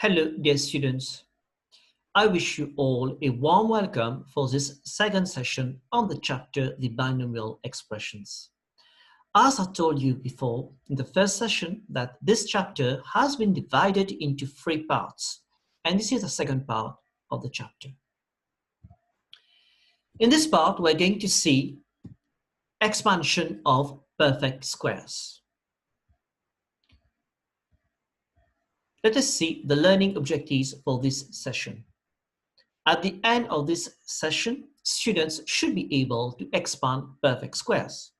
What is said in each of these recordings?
Hello, dear students. I wish you all a warm welcome for this second session on the chapter The Binomial Expressions. As I told you before in the first session that this chapter has been divided into three parts, and this is the second part of the chapter. In this part, we're going to see expansion of perfect squares. Let us see the learning objectives for this session. At the end of this session, students should be able to expand perfect squares,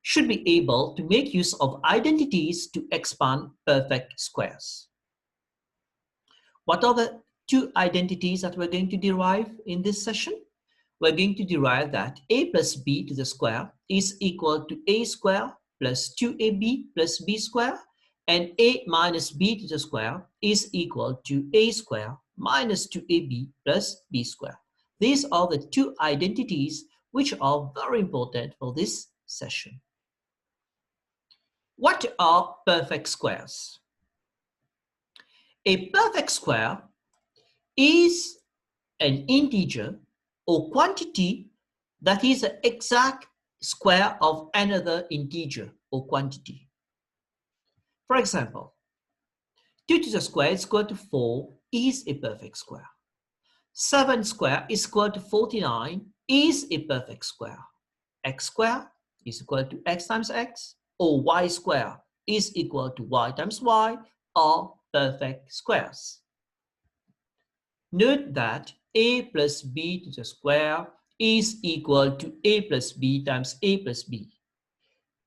should be able to make use of identities to expand perfect squares. What are the two identities that we're going to derive in this session? We're going to derive that a plus b to the square is equal to a square plus 2ab plus b square, and a minus b to the square is equal to a square minus 2ab plus b square. These are the two identities which are very important for this session. What are perfect squares? A perfect square is an integer or quantity that is the exact square of another integer or quantity. For example, 2 to the square is equal to 4 is a perfect square. 7 square is equal to 49 is a perfect square. X square is equal to x times x, or y square is equal to y times y are perfect squares. Note that a plus b to the square is equal to a plus b times a plus b.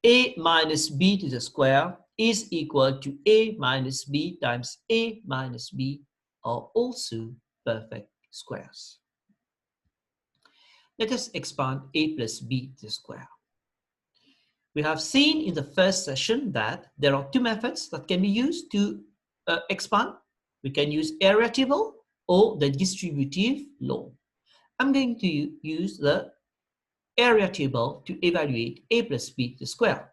A minus b to the square is equal to a minus b times a minus b are also perfect squares. Let us expand a plus b to the square. We have seen in the first session that there are two methods that can be used to expand. We can use area table or the distributive law. I'm going to use the area table to evaluate a plus b to the square.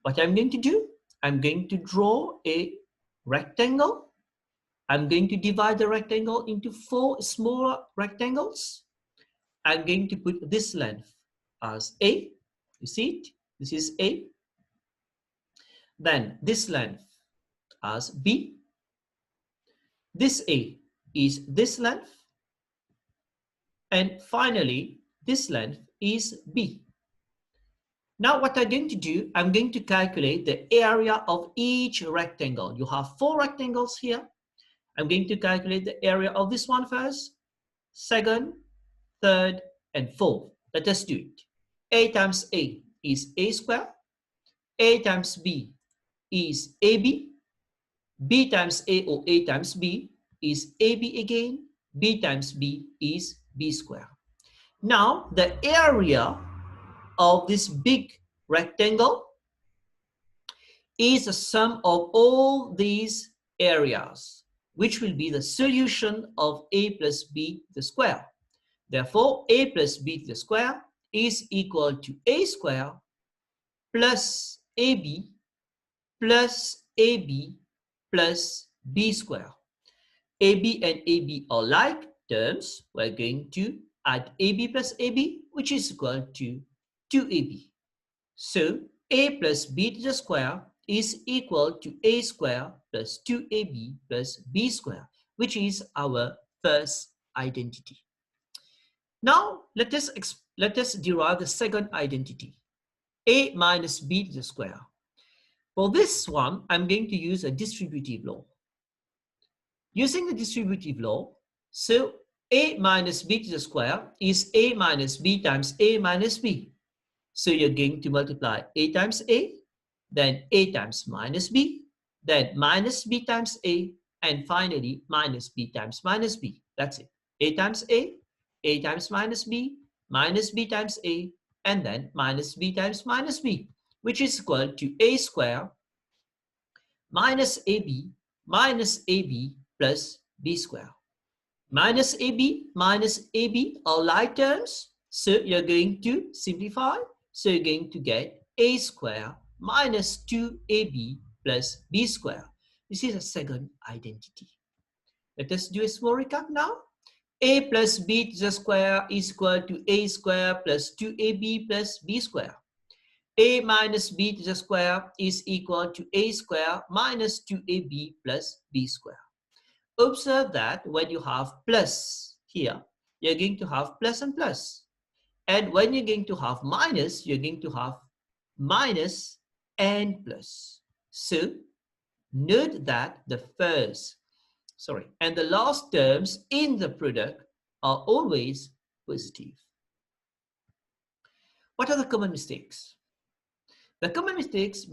What I'm going to do, I'm going to draw a rectangle. I'm going to divide the rectangle into 4 smaller rectangles. I'm going to put this length as A. You see it? This is A. Then this length as B. This A is this length. And finally, this length is B. Now what I'm going to do, I'm going to calculate the area of each rectangle. You have 4 rectangles here. I'm going to calculate the area of this one first, second, third, and fourth. Let us do it. A times A is A square. A times B is AB. B times A or A times B is AB again. B times B is B square. Now the area of this big rectangle is the sum of all these areas, which will be the solution of a plus b to the square. Therefore, a plus b to the square is equal to a square plus ab plus ab plus b square. ab and ab are like terms. We're going to add ab plus ab, which is equal to 2ab. So a plus b to the square is equal to a square plus 2ab plus b square, which is our first identity. Now let us derive the second identity, a minus b to the square. For this one, I'm going to use a distributive law. Using the distributive law, so a minus b to the square is a minus b times a minus b. So you're going to multiply a times a, then a times minus b, then minus b times a, and finally minus b times minus b. That's it. A times a times minus b times a, and then minus b times minus b, which is equal to a square minus ab plus b square. Minus ab are like terms, so you're going to simplify. So you're going to get a square minus 2ab plus b square, This is a second identity. Let us do a small recap now. A plus b to the square is equal to a square plus 2ab plus b square. A minus b to the square is equal to a square minus 2ab plus b square. Observe that when you have plus here, you're going to have plus and plus. And when you're going to have minus, you're going to have minus and plus. So note that the first, and the last terms in the product are always positive. What are the common mistakes? The common mistakes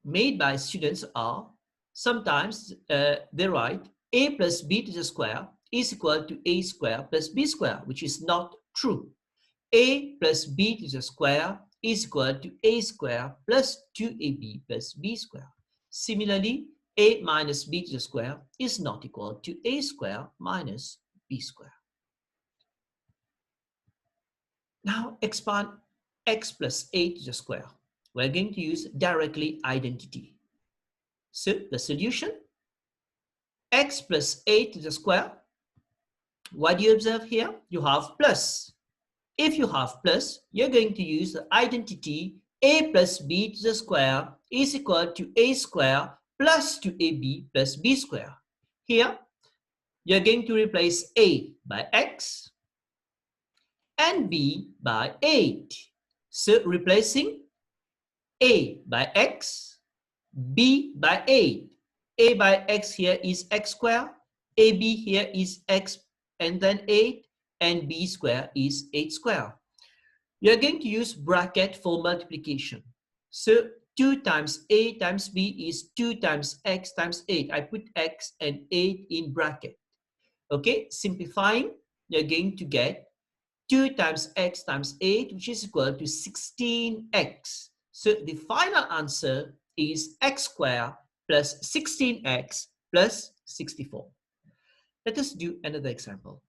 made by students are sometimes they write a plus b to the square is equal to a square plus b square, which is not true. A plus b to the square is equal to a square plus 2ab plus b square. Similarly, a minus b to the square is not equal to a square minus b square. Now expand x plus a to the square. We're going to use directly identity. So the solution, x plus a to the square. What do you observe here? You have plus. If you have plus, you're going to use the identity a plus b to the square is equal to a square plus 2ab plus b square. Here, you're going to replace a by x and b by 8. So replacing a by x, b by 8. A by x here is x square, ab here is x and then 8, and b square is 8 square. You're going to use bracket for multiplication. So 2 times a times b is 2 times x times 8. I put x and 8 in bracket. Okay, simplifying, you're going to get 2 times x times 8, which is equal to 16x. So the final answer is x squared plus 16x plus 64. Let us do another example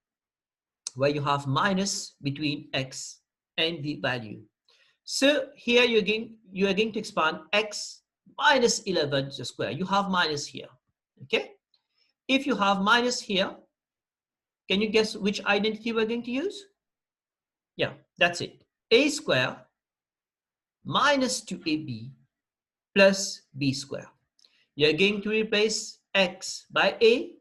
where you have minus between x and the value. So here you are going to expand x minus 11 to the square. You have minus here. Okay. If you have minus here, can you guess which identity we're going to use? Yeah, that's it. A square minus 2ab plus b square. You're going to replace x by a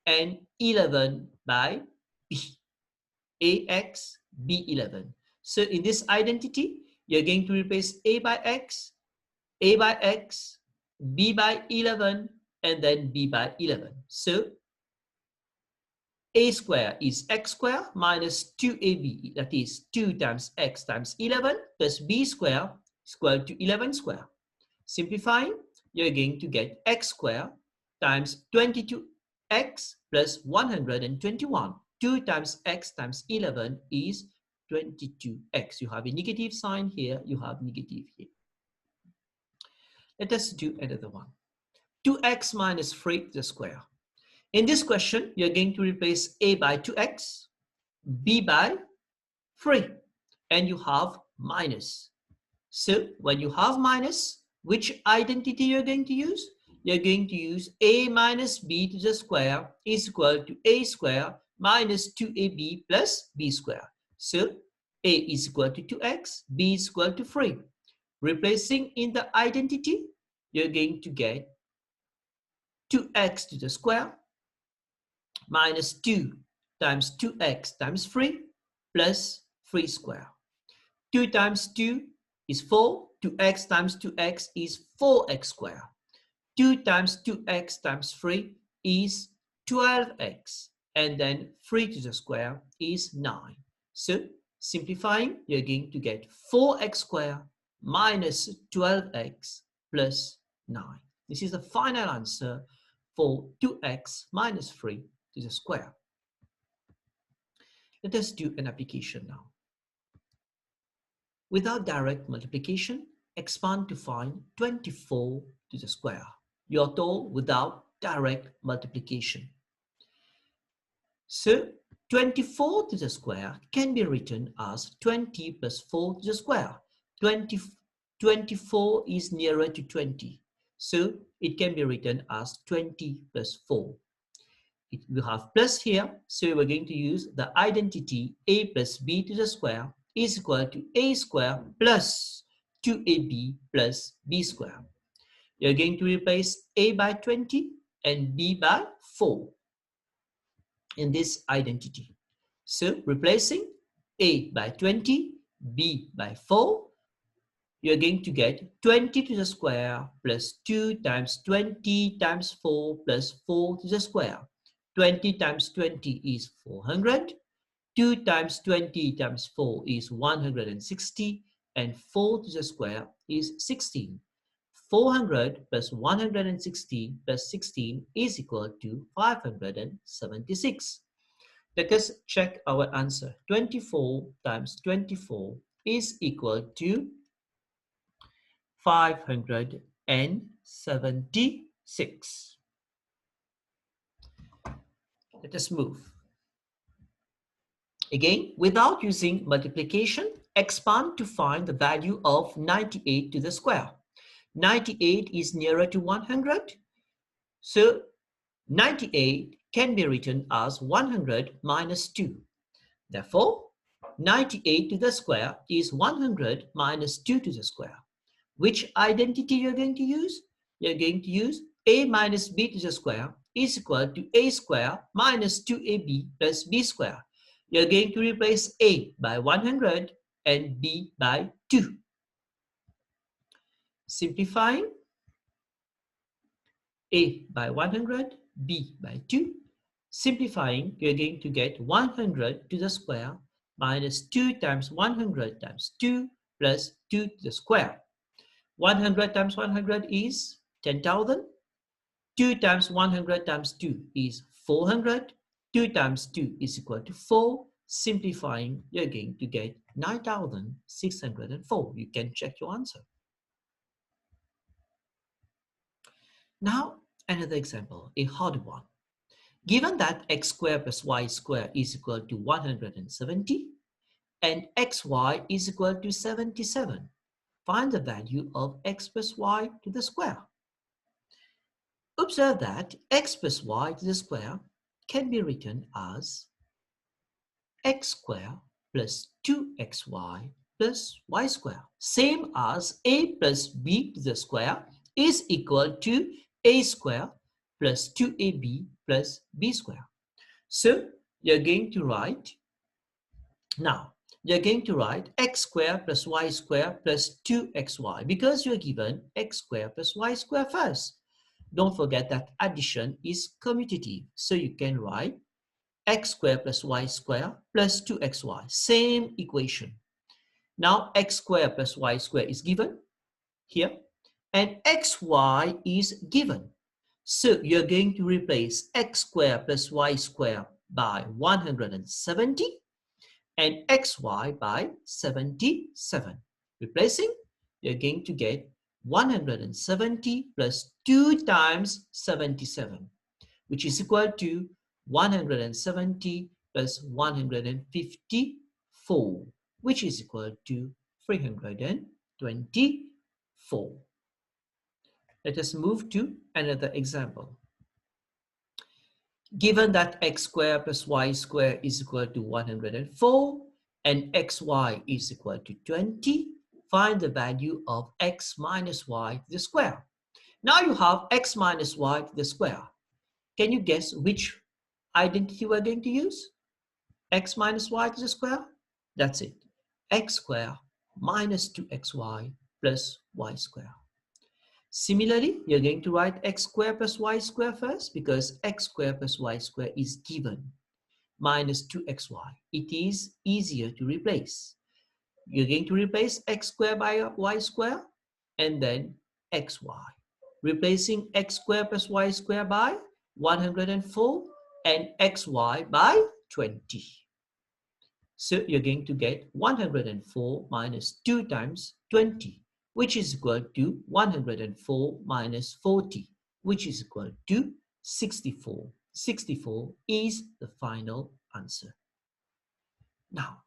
and 11 by b. Ax, b11. So in this identity, you're going to replace a by x, b by 11, and then b by 11. So a square is x square minus 2ab, that is 2 times x times 11 plus b square is equal to 11 square. Simplifying, you're going to get x square times 22x plus 121. 2 times x times 11 is 22x. You have a negative sign here, you have negative here. Let us do another one. 2x minus 3 to the square. In this question, you're going to replace a by 2x, b by 3, and you have minus. So when you have minus, which identity you're going to use? You're going to use a minus b to the square is equal to a square minus 2ab plus b square. So a is equal to 2x, b is equal to 3. Replacing in the identity, you're going to get 2x to the square minus 2 times 2x times 3 plus 3 square. 2 times 2 is 4. 2x times 2x is 4x square. 2 times 2x times 3 is 12x. And then 3 to the square is 9. So simplifying, you're going to get 4x square minus 12x plus 9. This is the final answer for 2x minus 3 to the square. Let us do an application now. Without direct multiplication, expand to find 24 to the square. You are told without direct multiplication. So 24 to the square can be written as 20 plus 4 to the square. 24 is nearer to 20. So it can be written as 20 plus 4. We have plus here, so we're going to use the identity a plus b to the square is equal to a square plus 2ab plus b square. You're going to replace a by 20 and b by 4 in this identity. So replacing a by 20, b by 4, you're going to get 20 to the square plus 2 times 20 times 4 plus 4 to the square. 20 times 20 is 400. 2 times 20 times 4 is 160. And 4 to the square is 16. 400 plus 160 plus 16 is equal to 576. Let us check our answer. 24 times 24 is equal to 576. Let us move. Again, without using multiplication, expand to find the value of 98 to the square. 98 is nearer to 100. So 98 can be written as 100 minus 2. Therefore, 98 to the square is 100 minus 2 to the square. Which identity you're going to use? You're going to use a minus b to the square is equal to a square minus 2ab plus b square. You're going to replace a by 100 and b by 2. Simplifying, a by 100, b by 2. Simplifying, you're going to get 100 to the square minus 2 times 100 times 2 plus 2 to the square. 100 times 100 is 10,000. 2 times 100 times 2 is 400. 2 times 2 is equal to 4. Simplifying, you're going to get 9,604. You can check your answer. Now, another example, a hard one. Given that x squared plus y squared is equal to 170 and xy is equal to 77, find the value of x plus y to the square. Observe that x plus y to the square can be written as x squared plus 2xy plus y squared. Same as a plus b to the square is equal to a squared plus 2ab plus b squared. So you're going to write, now you're going to write x squared plus y squared plus 2xy because you're given x squared plus y squared first. Don't forget that addition is commutative. So you can write x squared plus y squared plus 2xy. Same equation. Now x squared plus y squared is given here and xy is given. So you're going to replace x squared plus y squared by 170 and xy by 77. Replacing, you're going to get 170 plus 2 times 77, which is equal to 170 plus 154, which is equal to 324. Let us move to another example. Given that x squared plus y squared is equal to 104 and xy is equal to 20, find the value of x minus y to the square. Now you have x minus y to the square. Can you guess which identity we're going to use? X minus y to the square? That's it. X squared minus 2xy plus y squared. Similarly, you're going to write x squared plus y squared first because x squared plus y squared is given. Minus 2xy. It is easier to replace. You're going to replace x squared by y squared and then xy. Replacing x squared plus y squared by 104 and xy by 20. So you're going to get 104 minus 2 times 20, which is equal to 104 minus 40, which is equal to 64. 64 is the final answer. Now,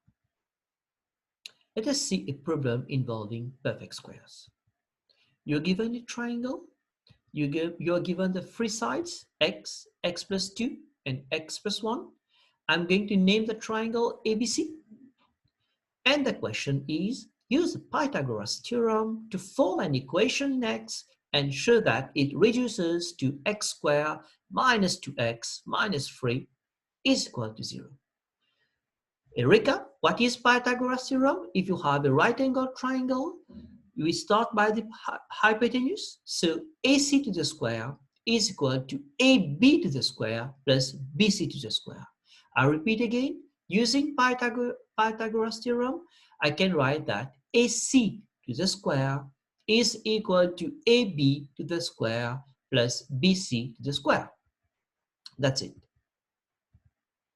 let us see a problem involving perfect squares. You're given a triangle You're given the three sides, x, x plus 2, and x plus 1. I'm going to name the triangle ABC. And the question is, use the Pythagoras theorem to form an equation in x and show that it reduces to x squared minus 2x minus 3 is equal to 0. A recap, what is Pythagoras theorem? If you have a right angle triangle, we start by the hypotenuse. So AC to the square is equal to AB to the square plus BC to the square. I repeat again, using Pythagoras theorem, I can write that AC to the square is equal to AB to the square plus BC to the square. That's it.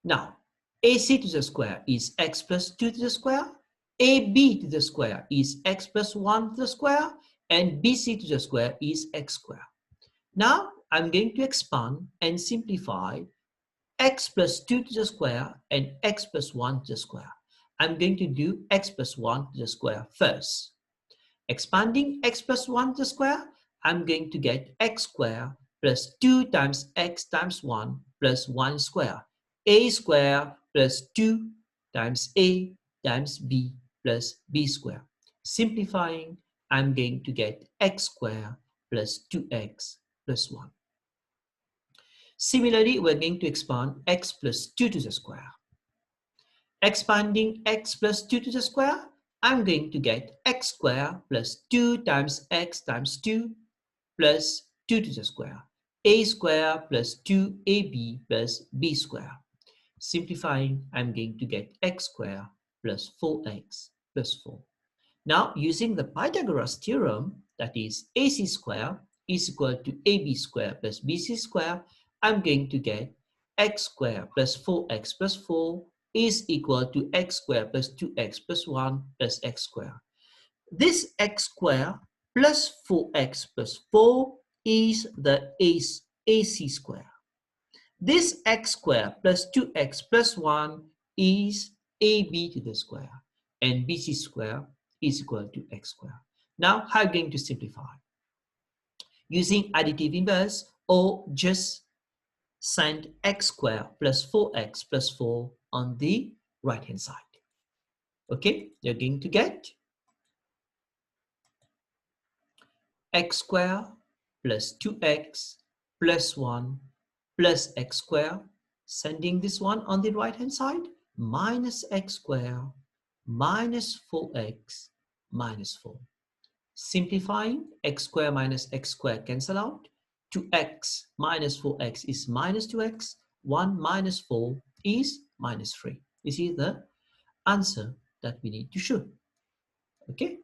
Now, AC to the square is x plus 2 to the square, AB to the square is x plus 1 to the square, and BC to the square is x squared. Now, I'm going to expand and simplify x plus 2 to the square and x plus 1 to the square. I'm going to do x plus 1 to the square first. Expanding x plus 1 to the square, I'm going to get x squared plus 2 times x times 1 plus 1 squared. A squared plus 2 times A times B plus B squared. Simplifying, I'm going to get x squared plus 2x plus 1. Similarly, we're going to expand x plus 2 to the square. Expanding x plus 2 to the square, I'm going to get x squared plus 2 times x times 2 plus 2 to the square. A squared plus 2ab plus b squared. Simplifying, I'm going to get x squared plus 4x plus 4. Now, using the Pythagoras theorem, that is AC squared is equal to AB squared plus BC squared, I'm going to get x squared plus 4x plus 4 is equal to x squared plus 2x plus 1 plus x squared. This x squared plus 4x plus 4 is the AC squared. This x squared plus 2x plus 1 is AB to the square, and BC squared is equal to x squared. Now, how are you going to simplify? Using additive inverse, or just send x squared plus 4x plus 4 on the right hand side. Okay, you're going to get x squared plus 2x plus 1 plus x squared, sending this one on the right hand side, minus x squared minus 4x minus 4. Simplifying, x squared minus x squared cancel out. 2x minus 4x is minus 2x. 1 minus 4 is minus 3. This is the answer that we need to show. Okay.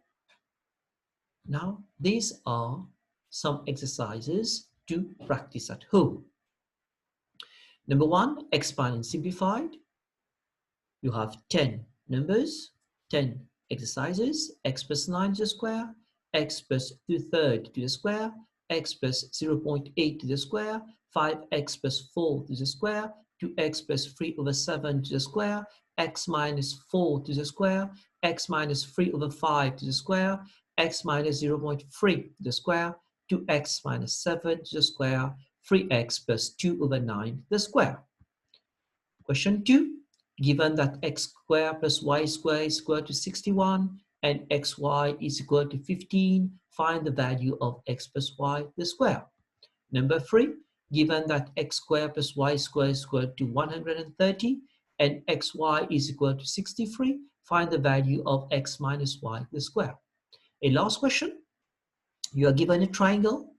Now, these are some exercises to practice at home. Number 1, expand and simplified. You have 10 numbers, 10 exercises, x plus 9 to the square, x plus 2/3 to the square, x plus 0.8 to the square, 5x plus 4 to the square, 2x plus 3/7 to the square, x minus 4 to the square, x minus 3/5 to the square, x minus 0.3 to the square, 2x minus 7 to the square, 3x plus 2/9 to the square. Question 2. Given that x squared plus y squared is equal to 61 and xy is equal to 15, find the value of x plus y the square. Number 3, given that x squared plus y squared is equal to 130 and xy is equal to 63, find the value of x minus y the square. A last question, you are given a triangle.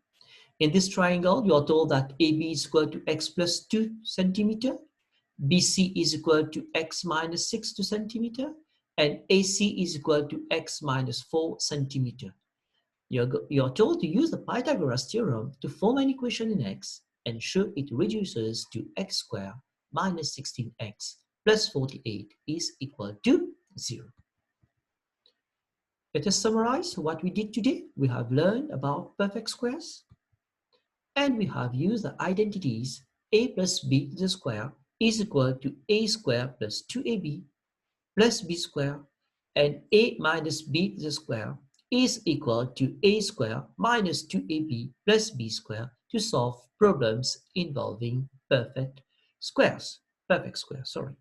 In this triangle, you are told that AB is equal to x plus 2 centimeter, BC is equal to x minus 6 centimeter, and AC is equal to x minus 4 centimeter. You're told to use the Pythagoras theorem to form an equation in x and show it reduces to x squared minus 16x plus 48 is equal to 0. Let us summarize what we did today. We have learned about perfect squares, and we have used the identities a plus b to the square is equal to a squared plus 2ab plus b squared, and a minus b to the square is equal to a square minus 2ab plus b square to solve problems involving perfect squares. Sorry.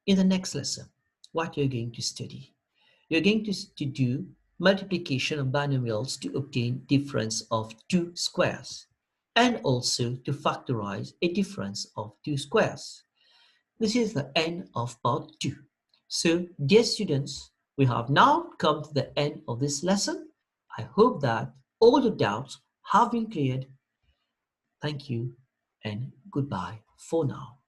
In the next lesson, what you're going to study? You're going to do multiplication of binomials to obtain difference of two squares and also to factorize a difference of two squares. This is the end of part 2. So, dear students, we have now come to the end of this lesson. I hope that all the doubts have been cleared. Thank you and goodbye for now.